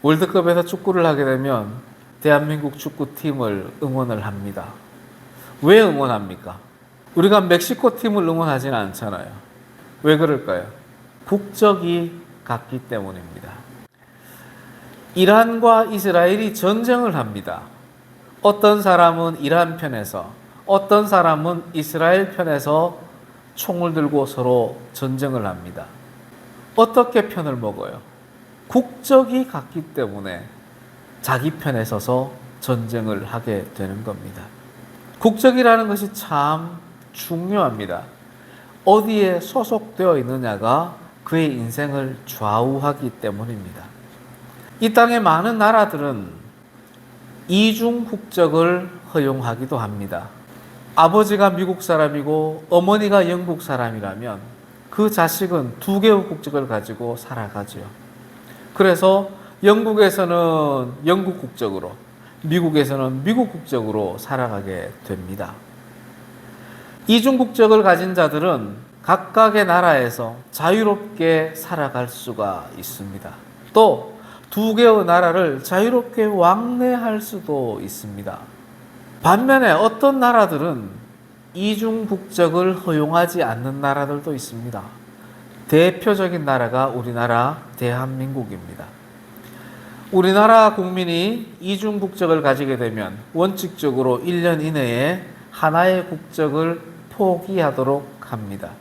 월드컵에서 축구를 하게 되면 대한민국 축구팀을 응원을 합니다. 왜 응원합니까? 우리가 멕시코 팀을 응원하지는 않잖아요. 왜 그럴까요? 국적이 같기 때문입니다. 이란과 이스라엘이 전쟁을 합니다. 어떤 사람은 이란 편에서, 어떤 사람은 이스라엘 편에서 총을 들고 서로 전쟁을 합니다. 어떻게 편을 먹어요? 국적이 같기 때문에 자기 편에 서서 전쟁을 하게 되는 겁니다. 국적이라는 것이 참 중요합니다. 어디에 소속되어 있느냐가 그의 인생을 좌우하기 때문입니다. 이 땅의 많은 나라들은 이중 국적을 허용하기도 합니다. 아버지가 미국 사람이고 어머니가 영국 사람이라면 그 자식은 두 개의 국적을 가지고 살아가죠. 그래서 영국에서는 영국 국적으로, 미국에서는 미국 국적으로 살아가게 됩니다. 이중 국적을 가진 자들은 각각의 나라에서 자유롭게 살아갈 수가 있습니다. 또 두 개의 나라를 자유롭게 왕래할 수도 있습니다. 반면에 어떤 나라들은 이중 국적을 허용하지 않는 나라들도 있습니다. 대표적인 나라가 우리나라 대한민국입니다. 우리나라 국민이 이중 국적을 가지게 되면 원칙적으로 1년 이내에 하나의 국적을 포기하도록 합니다.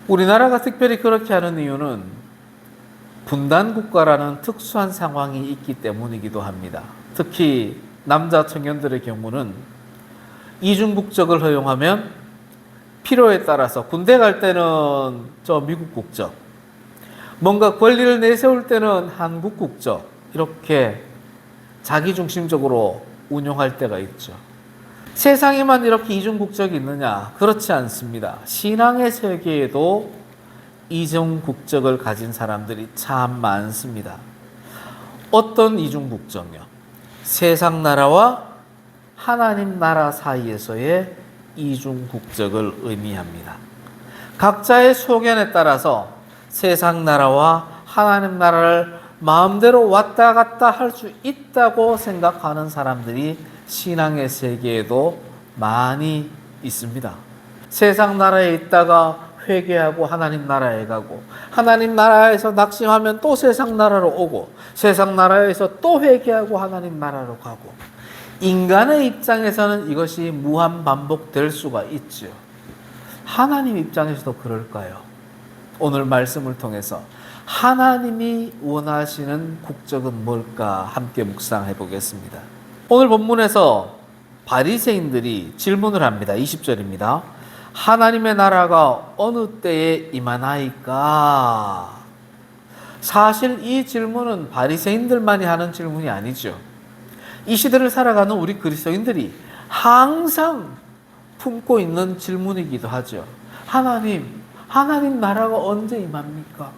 우리나라가 특별히 그렇게 하는 이유는 분단국가라는 특수한 상황이 있기 때문이기도 합니다. 특히 남자 청년들의 경우는 이중 국적을 허용하면 필요에 따라서 군대 갈 때는 미국 국적, 뭔가 권리를 내세울 때는 한국 국적, 이렇게 자기중심적으로 운용할 때가 있죠. 세상에만 이렇게 이중 국적이 있느냐? 그렇지 않습니다. 신앙의 세계에도 이중 국적을 가진 사람들이 참 많습니다. 어떤 이중 국적이요? 세상 나라와 하나님 나라 사이에서의 이중 국적을 의미합니다. 각자의 소견에 따라서 세상 나라와 하나님 나라를 마음대로 왔다 갔다 할 수 있다고 생각하는 사람들이 신앙의 세계에도 많이 있습니다. 세상 나라에 있다가 회개하고 하나님 나라에 가고, 하나님 나라에서 낙심하면 또 세상 나라로 오고, 세상 나라에서 또 회개하고 하나님 나라로 가고, 인간의 입장에서는 이것이 무한 반복될 수가 있죠. 하나님 입장에서도 그럴까요? 오늘 말씀을 통해서 하나님이 원하시는 국적은 뭘까 함께 묵상해 보겠습니다. 오늘 본문에서 바리새인들이 질문을 합니다. 20절입니다. 하나님의 나라가 어느 때에 임하나이까? 사실 이 질문은 바리새인들만이 하는 질문이 아니죠. 이 시대를 살아가는 우리 그리스도인들이 항상 품고 있는 질문이기도 하죠. 하나님 나라가 언제 임합니까?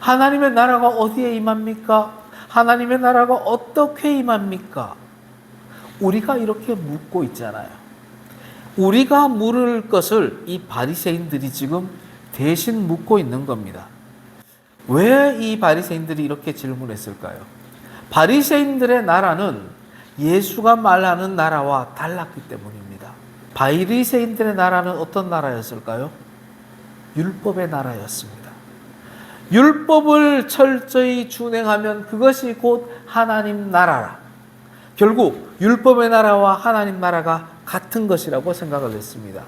하나님의 나라가 어디에 임합니까? 하나님의 나라가 어떻게 임합니까? 우리가 이렇게 묻고 있잖아요. 우리가 물을 것을 이 바리새인들이 지금 대신 묻고 있는 겁니다. 왜 이 바리새인들이 이렇게 질문했을까요? 바리새인들의 나라는 예수가 말하는 나라와 달랐기 때문입니다. 바리새인들의 나라는 어떤 나라였을까요? 율법의 나라였습니다. 율법을 철저히 준행하면 그것이 곧 하나님 나라라. 결국 율법의 나라와 하나님 나라가 같은 것이라고 생각을 했습니다.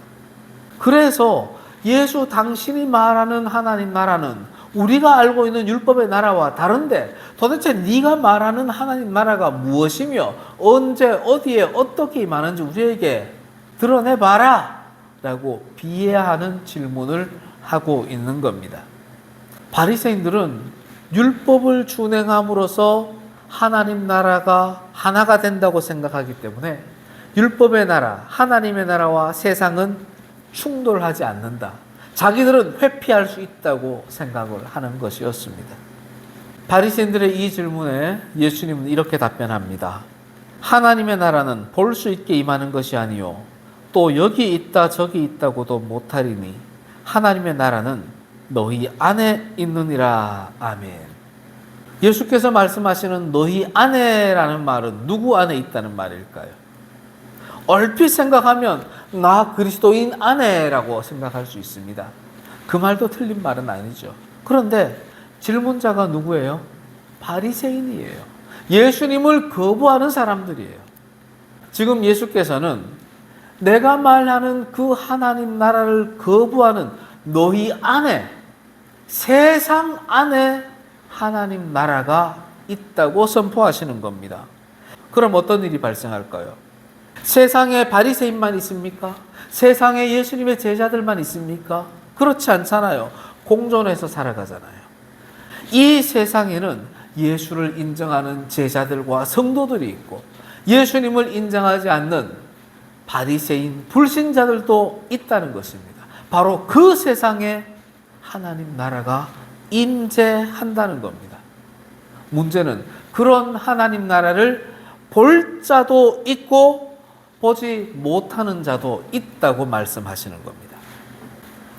그래서 예수 당신이 말하는 하나님 나라는 우리가 알고 있는 율법의 나라와 다른데 도대체 네가 말하는 하나님 나라가 무엇이며 언제 어디에 어떻게 임하는지 우리에게 드러내봐라 라고 비하하는 질문을 하고 있는 겁니다. 바리새인들은 율법을 준행함으로써 하나님 나라가 하나가 된다고 생각하기 때문에 율법의 나라, 하나님의 나라와 세상은 충돌하지 않는다. 자기들은 회피할 수 있다고 생각을 하는 것이었습니다. 바리새인들의 이 질문에 예수님은 이렇게 답변합니다. 하나님의 나라는 볼 수 있게 임하는 것이 아니요 또 여기 있다 저기 있다고도 못하리니 하나님의 나라는 너희 안에 있느니라. 아멘. 예수께서 말씀하시는 너희 안에라는 말은 누구 안에 있다는 말일까요? 얼핏 생각하면 나 그리스도인 안에라고 생각할 수 있습니다. 그 말도 틀린 말은 아니죠. 그런데 질문자가 누구예요? 바리새인이에요. 예수님을 거부하는 사람들이에요. 지금 예수께서는 내가 말하는 그 하나님 나라를 거부하는 너희 안에, 세상 안에 하나님 나라가 있다고 선포하시는 겁니다. 그럼 어떤 일이 발생할까요? 세상에 바리새인만 있습니까? 세상에 예수님의 제자들만 있습니까? 그렇지 않잖아요. 공존해서 살아가잖아요. 이 세상에는 예수를 인정하는 제자들과 성도들이 있고 예수님을 인정하지 않는 바리새인 불신자들도 있다는 것입니다. 바로 그 세상에 하나님 나라가 임재한다는 겁니다. 문제는 그런 하나님 나라를 볼 자도 있고 보지 못하는 자도 있다고 말씀하시는 겁니다.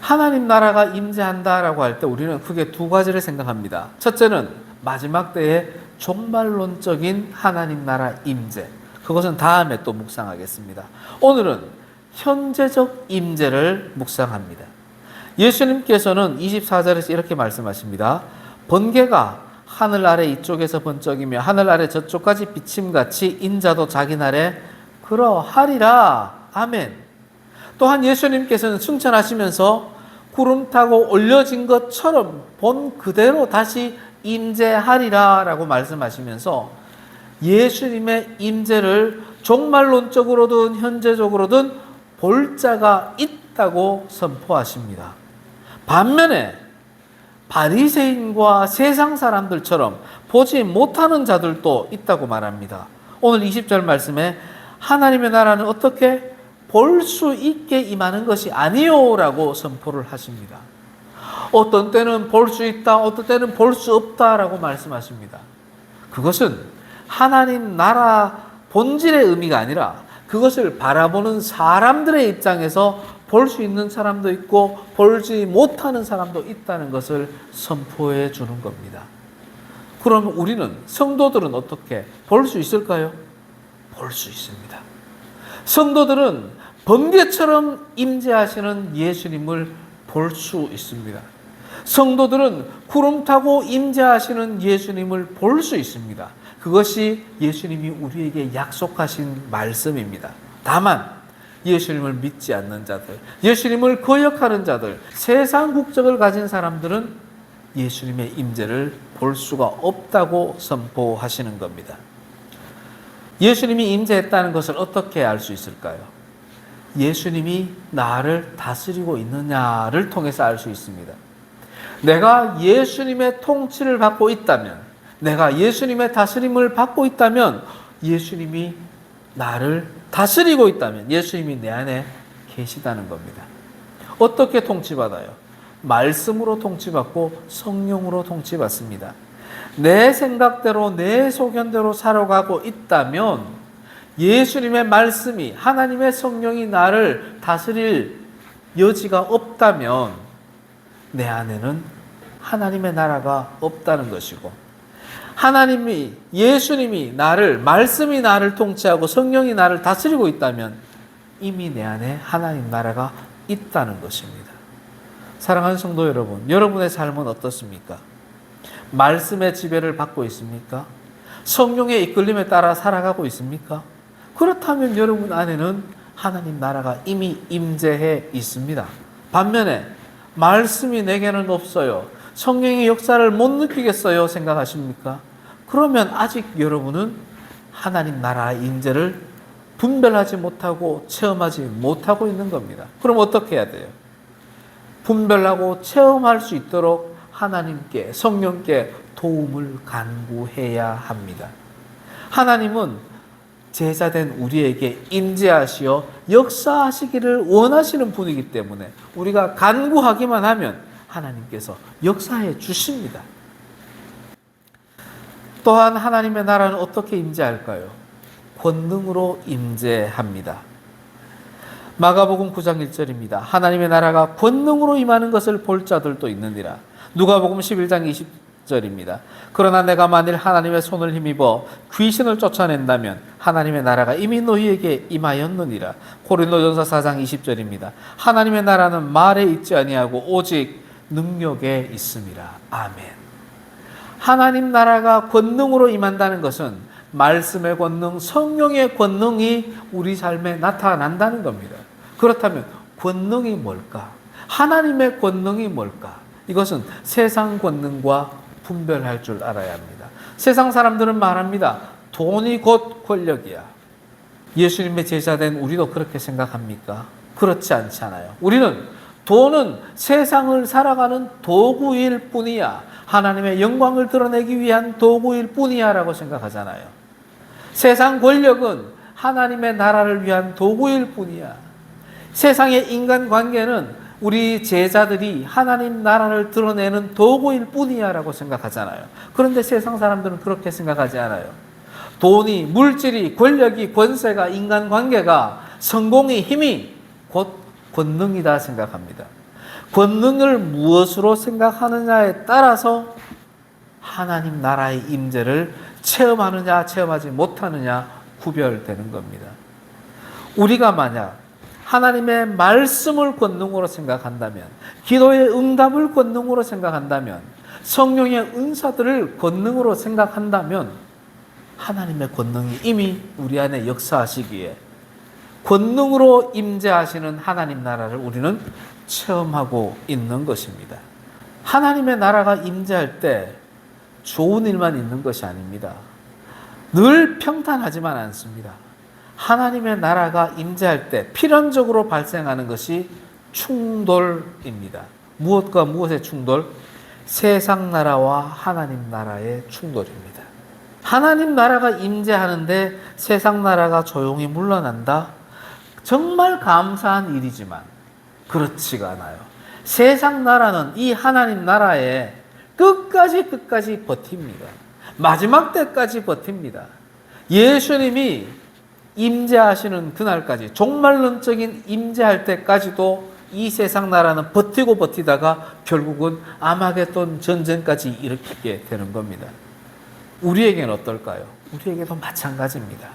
하나님 나라가 임재한다라고 할 때 우리는 크게 두 가지를 생각합니다. 첫째는 마지막 때의 종말론적인 하나님 나라 임재. 그것은 다음에 또 묵상하겠습니다. 오늘은 현재적 임재를 묵상합니다. 예수님께서는 24절에서 이렇게 말씀하십니다. 번개가 하늘 아래 이쪽에서 번쩍이며 하늘 아래 저쪽까지 비침같이 인자도 자기 날에 그러하리라. 아멘. 또한 예수님께서는 승천하시면서 구름 타고 올려진 것처럼 본 그대로 다시 임재하리라 라고 말씀하시면서 예수님의 임재를 종말론적으로든 현재적으로든 볼 자가 있다고 선포하십니다. 반면에 바리새인과 세상 사람들처럼 보지 못하는 자들도 있다고 말합니다. 오늘 20절 말씀에 하나님의 나라는 어떻게 볼 수 있게 임하는 것이 아니요라고 선포를 하십니다. 어떤 때는 볼 수 있다, 어떤 때는 볼 수 없다라고 말씀하십니다. 그것은 하나님 나라 본질의 의미가 아니라 그것을 바라보는 사람들의 입장에서 볼 수 있는 사람도 있고 보지 못하는 사람도 있다는 것을 선포해 주는 겁니다. 그럼 우리는 성도들은 어떻게 볼 수 있을까요? 볼 수 있습니다. 성도들은 번개처럼 임재하시는 예수님을 볼 수 있습니다. 성도들은 구름 타고 임재하시는 예수님을 볼 수 있습니다. 그것이 예수님이 우리에게 약속하신 말씀입니다. 다만 예수님을 믿지 않는 자들, 예수님을 거역하는 자들, 세상 국적을 가진 사람들은 예수님의 임재를 볼 수가 없다고 선포하시는 겁니다. 예수님이 임재했다는 것을 어떻게 알 수 있을까요? 예수님이 나를 다스리고 있느냐를 통해서 알 수 있습니다. 내가 예수님의 통치를 받고 있다면, 내가 예수님의 다스림을 받고 있다면, 예수님이 나를 다스리고 있다면 예수님이 내 안에 계시다는 겁니다. 어떻게 통치받아요? 말씀으로 통치받고 성령으로 통치받습니다. 내 생각대로 내 소견대로 살아가고 있다면 예수님의 말씀이, 하나님의 성령이 나를 다스릴 여지가 없다면 내 안에는 하나님의 나라가 없다는 것이고, 하나님이, 예수님이 나를, 말씀이 나를 통치하고 성령이 나를 다스리고 있다면 이미 내 안에 하나님 나라가 있다는 것입니다. 사랑하는 성도 여러분, 여러분의 삶은 어떻습니까? 말씀의 지배를 받고 있습니까? 성령의 이끌림에 따라 살아가고 있습니까? 그렇다면 여러분 안에는 하나님 나라가 이미 임재해 있습니다. 반면에 말씀이 내게는 없어요, 성령의 역사를 못 느끼겠어요 생각하십니까? 그러면 아직 여러분은 하나님 나라의 임재를 분별하지 못하고 체험하지 못하고 있는 겁니다. 그럼 어떻게 해야 돼요? 분별하고 체험할 수 있도록 하나님께, 성령께 도움을 간구해야 합니다. 하나님은 제자된 우리에게 임재하시어 역사하시기를 원하시는 분이기 때문에 우리가 간구하기만 하면 하나님께서 역사해 주십니다. 또한 하나님의 나라는 어떻게 임재할까요? 권능으로 임재합니다. 마가복음 9장 1절입니다. 하나님의 나라가 권능으로 임하는 것을 볼 자들도 있느니라. 누가복음 11장 13절입니다. 그러나 내가 만일 하나님의 손을 힘입어 귀신을 쫓아낸다면 하나님의 나라가 이미 너희에게 임하였느니라. 고린도전서 4장 20절입니다. 하나님의 나라는 말에 있지 아니하고 오직 능력에 있음이라. 아멘. 하나님 나라가 권능으로 임한다는 것은 말씀의 권능, 성령의 권능이 우리 삶에 나타난다는 겁니다. 그렇다면 권능이 뭘까? 하나님의 권능이 뭘까? 이것은 세상 권능과 분별할 줄 알아야 합니다. 세상 사람들은 말합니다. 돈이 곧 권력이야. 예수님의 제자된 우리도 그렇게 생각합니까? 그렇지 않잖아요. 우리는 돈은 세상을 살아가는 도구일 뿐이야. 하나님의 영광을 드러내기 위한 도구일 뿐이야 라고 생각하잖아요. 세상 권력은 하나님의 나라를 위한 도구일 뿐이야. 세상의 인간관계는 우리 제자들이 하나님 나라를 드러내는 도구일 뿐이야 라고 생각하잖아요. 그런데 세상 사람들은 그렇게 생각하지 않아요. 돈이, 물질이, 권력이, 권세가, 인간관계가, 성공이, 힘이 곧 권능이다 생각합니다. 권능을 무엇으로 생각하느냐에 따라서 하나님 나라의 임재를 체험하느냐 체험하지 못하느냐 구별되는 겁니다. 우리가 만약 하나님의 말씀을 권능으로 생각한다면, 기도의 응답을 권능으로 생각한다면, 성령의 은사들을 권능으로 생각한다면 하나님의 권능이 이미 우리 안에 역사하시기에 권능으로 임재하시는 하나님 나라를 우리는 체험하고 있는 것입니다. 하나님의 나라가 임재할 때 좋은 일만 있는 것이 아닙니다. 늘 평탄하지만 않습니다. 하나님의 나라가 임재할 때 필연적으로 발생하는 것이 충돌입니다. 무엇과 무엇의 충돌? 세상 나라와 하나님 나라의 충돌입니다. 하나님 나라가 임재하는데 세상 나라가 조용히 물러난다? 정말 감사한 일이지만 그렇지가 않아요. 세상 나라는 이 하나님 나라에 끝까지 버팁니다. 마지막 때까지 버팁니다. 예수님이 임재하시는 그날까지, 종말론적인 임재할 때까지도 이 세상 나라는 버티고 버티다가 결국은 아마겟돈 전쟁까지 일으키게 되는 겁니다. 우리에게는 어떨까요? 우리에게도 마찬가지입니다.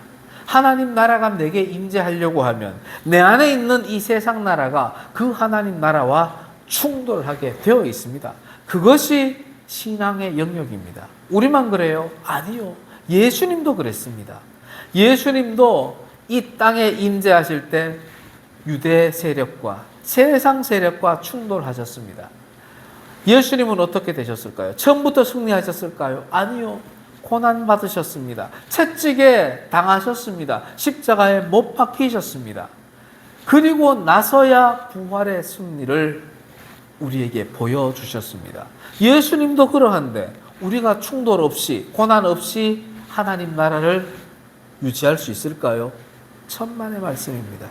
하나님 나라가 내게 임재하려고 하면 내 안에 있는 이 세상 나라가 그 하나님 나라와 충돌하게 되어 있습니다. 그것이 신앙의 영역입니다. 우리만 그래요? 아니요. 예수님도 그랬습니다. 예수님도 이 땅에 임재하실 때 유대 세력과 세상 세력과 충돌하셨습니다. 예수님은 어떻게 되셨을까요? 처음부터 승리하셨을까요? 아니요. 고난 받으셨습니다. 채찍에 당하셨습니다. 십자가에 못 박히셨습니다. 그리고 나서야 부활의 승리를 우리에게 보여주셨습니다. 예수님도 그러한데 우리가 충돌 없이, 고난 없이 하나님 나라를 유지할 수 있을까요? 천만의 말씀입니다.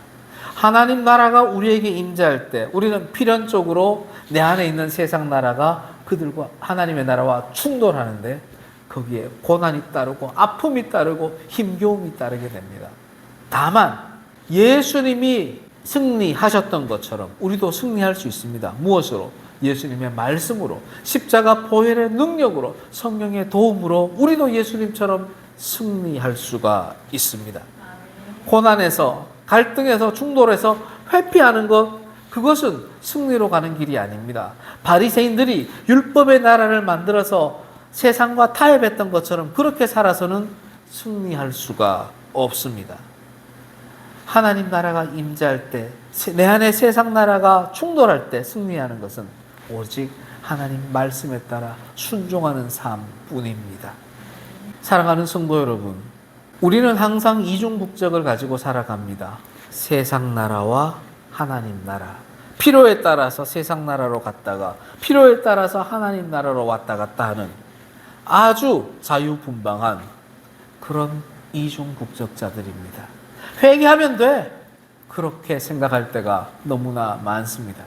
하나님 나라가 우리에게 임재할 때 우리는 필연적으로 내 안에 있는 세상 나라가 그들과 하나님의 나라와 충돌하는데 거기에 고난이 따르고 아픔이 따르고 힘겨움이 따르게 됩니다. 다만 예수님이 승리하셨던 것처럼 우리도 승리할 수 있습니다. 무엇으로? 예수님의 말씀으로, 십자가 보혈의 능력으로, 성령의 도움으로 우리도 예수님처럼 승리할 수가 있습니다. 고난에서, 갈등에서, 충돌에서 회피하는 것, 그것은 승리로 가는 길이 아닙니다. 바리새인들이 율법의 나라를 만들어서 세상과 타협했던 것처럼 그렇게 살아서는 승리할 수가 없습니다. 하나님 나라가 임재할 때, 내 안에 세상 나라가 충돌할 때 승리하는 것은 오직 하나님 말씀에 따라 순종하는 삶뿐입니다. 사랑하는 성도 여러분, 우리는 항상 이중국적을 가지고 살아갑니다. 세상 나라와 하나님 나라. 필요에 따라서 세상 나라로 갔다가 필요에 따라서 하나님 나라로 왔다 갔다 하는 아주 자유분방한 그런 이중국적자들입니다. 회개하면 돼. 그렇게 생각할 때가 너무나 많습니다.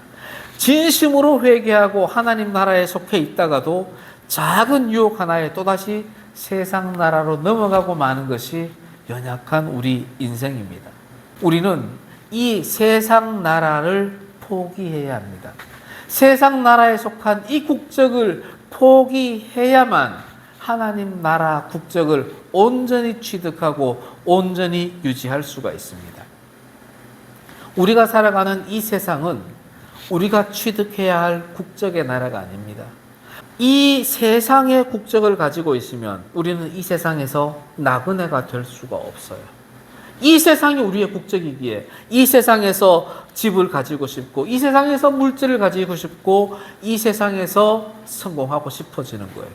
진심으로 회개하고 하나님 나라에 속해 있다가도 작은 유혹 하나에 또다시 세상 나라로 넘어가고 마는 것이 연약한 우리 인생입니다. 우리는 이 세상 나라를 포기해야 합니다. 세상 나라에 속한 이 국적을 포기해야만 하나님 나라 국적을 온전히 취득하고 온전히 유지할 수가 있습니다. 우리가 살아가는 이 세상은 우리가 취득해야 할 국적의 나라가 아닙니다. 이 세상의 국적을 가지고 있으면 우리는 이 세상에서 나그네가 될 수가 없어요. 이 세상이 우리의 국적이기에 이 세상에서 집을 가지고 싶고 이 세상에서 물질을 가지고 싶고 이 세상에서 성공하고 싶어지는 거예요.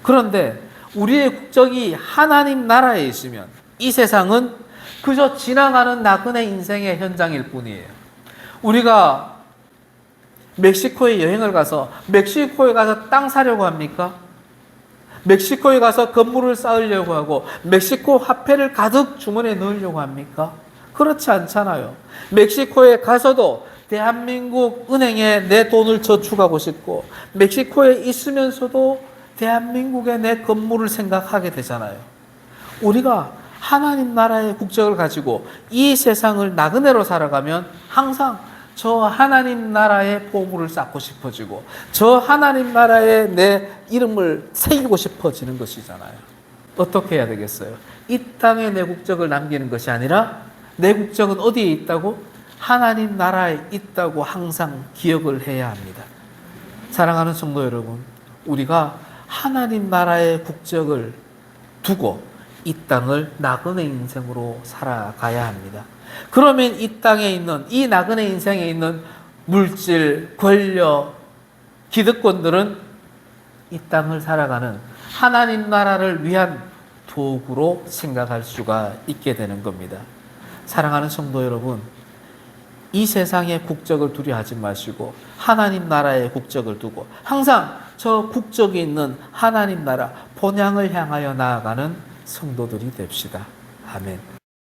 그런데 우리의 국적이 하나님 나라에 있으면 이 세상은 그저 지나가는 나그네 인생의 현장일 뿐이에요. 우리가 멕시코에 여행을 가서 멕시코에 가서 땅 사려고 합니까? 멕시코에 가서 건물을 쌓으려고 하고 멕시코 화폐를 가득 주머니에 넣으려고 합니까? 그렇지 않잖아요. 멕시코에 가서도 대한민국 은행에 내 돈을 저축하고 싶고 멕시코에 있으면서도 대한민국의 내 건물을 생각하게 되잖아요. 우리가 하나님 나라의 국적을 가지고 이 세상을 나그네로 살아가면 항상 저 하나님 나라의 보물을 쌓고 싶어지고 저 하나님 나라에 내 이름을 새기고 싶어지는 것이잖아요. 어떻게 해야 되겠어요? 이 땅에 내 국적을 남기는 것이 아니라 내 국적은 어디에 있다고? 하나님 나라에 있다고 항상 기억을 해야 합니다. 사랑하는 성도 여러분, 우리가 하나님 나라의 국적을 두고 이 땅을 나그네 인생으로 살아가야 합니다. 그러면 이 땅에 있는, 이 나그네 인생에 있는 물질, 권력, 기득권들은 이 땅을 살아가는 하나님 나라를 위한 도구로 생각할 수가 있게 되는 겁니다. 사랑하는 성도 여러분, 이 세상의 국적을 두려워하지 마시고 하나님 나라의 국적을 두고 항상 저 국적이 있는 하나님 나라 본향을 향하여 나아가는 성도들이 됩시다. 아멘.